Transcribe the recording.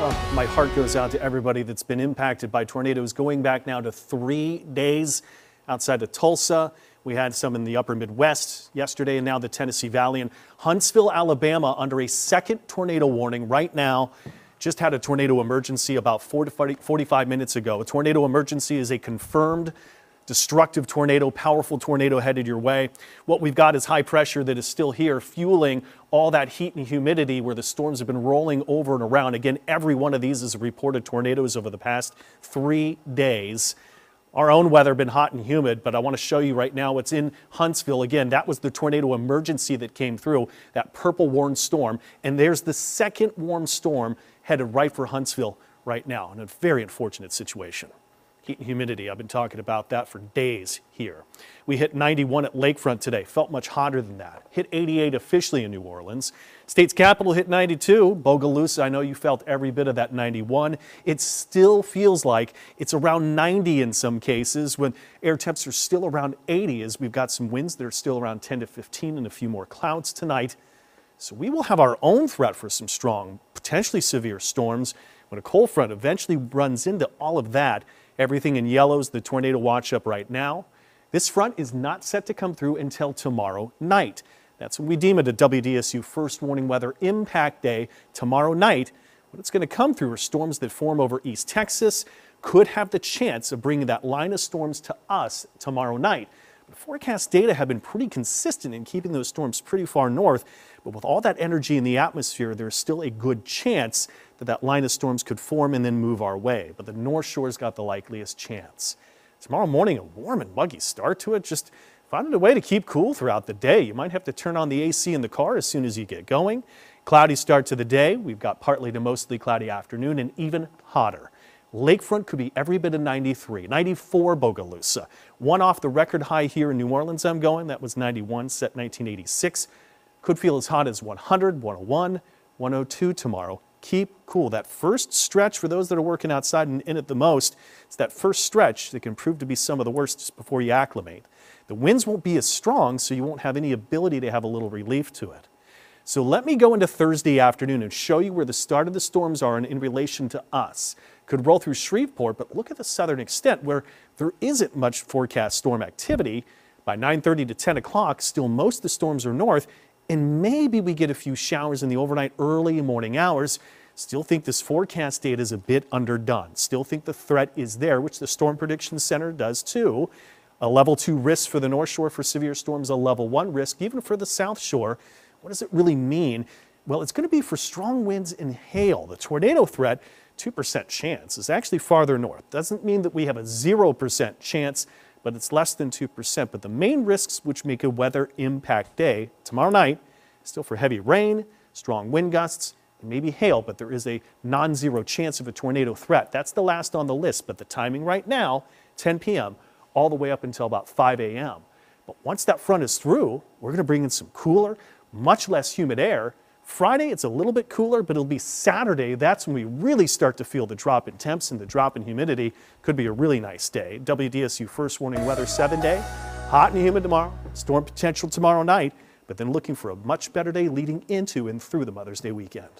My heart goes out to everybody that's been impacted by tornadoes, going back now to 3 days outside of Tulsa. We had some in the upper Midwest yesterday, and now the Tennessee Valley. And Huntsville, Alabama, under a second tornado warning right now. Just had a tornado emergency about 45 minutes ago. A tornado emergency is a confirmed destructive tornado, powerful tornado headed your way. What we've got is high pressure that is still here, fueling all that heat and humidity where the storms have been rolling over and around. Again, every one of these is reported tornadoes over the past 3 days. Our own weather been hot and humid, but I want to show you right now what's in Huntsville. Again, that was the tornado emergency that came through, that purple warm storm. And there's the second warm storm headed right for Huntsville right now, in a very unfortunate situation. Heat and humidity, I've been talking about that for days here. We hit 91 at Lakefront today, felt much hotter than that. Hit 88 officially in New Orleans. State's capital hit 92. Bogalusa, I know you felt every bit of that 91. It still feels like it's around 90 in some cases when air temps are still around 80 as we've got some winds that are still around 10 to 15 and a few more clouds tonight. So we will have our own threat for some strong, potentially severe storms when a cold front eventually runs into all of that. Everything in yellow is the tornado watch up right now. This front is not set to come through until tomorrow night. That's when we deem it a WDSU first warning weather impact day tomorrow night. What it's going to come through are storms that form over East Texas, could have the chance of bringing that line of storms to us tomorrow night. But forecast data have been pretty consistent in keeping those storms pretty far north. But with all that energy in the atmosphere, there's still a good chance that that line of storms could form and then move our way. But the North Shore's got the likeliest chance. Tomorrow morning, a warm and muggy start to it. Just finding a way to keep cool throughout the day. You might have to turn on the AC in the car as soon as you get going. Cloudy start to the day. We've got partly to mostly cloudy afternoon and even hotter. Lakefront could be every bit of 93, 94 Bogalusa. One off the record high here in New Orleans I'm going. That was 91, set 1986. Could feel as hot as 100, 101, 102 tomorrow. Keep cool. That first stretch for those that are working outside and in it the most, it's that first stretch that can prove to be some of the worst just before you acclimate. The winds won't be as strong, so you won't have any ability to have a little relief to it. So let me go into Thursday afternoon and show you where the start of the storms are in relation to us. Could roll through Shreveport, but look at the southern extent where there isn't much forecast storm activity. By 9:30 to 10 o'clock, still most of the storms are north, and maybe we get a few showers in the overnight early morning hours. Still think this forecast data is a bit underdone. Still think the threat is there, which the Storm Prediction Center does too. A level 2 risk for the North Shore for severe storms, a level 1 risk even for the South Shore. What does it really mean? Well, it's going to be for strong winds and hail. The tornado threat, 2% chance, is actually farther north. Doesn't mean that we have a 0% chance, but it's less than 2%. But the main risks which make a weather impact day tomorrow night, still for heavy rain, strong wind gusts, and maybe hail, but there is a non-zero chance of a tornado threat. That's the last on the list, but the timing right now, 10 p.m., all the way up until about 5 a.m. But once that front is through, we're going to bring in some cooler, much less humid air. Friday, it's a little bit cooler, but it'll be Saturday. That's when we really start to feel the drop in temps and the drop in humidity. Could be a really nice day. WDSU first warning weather 7-day. Hot and humid tomorrow. Storm potential tomorrow night, but then looking for a much better day leading into and through the Mother's Day weekend.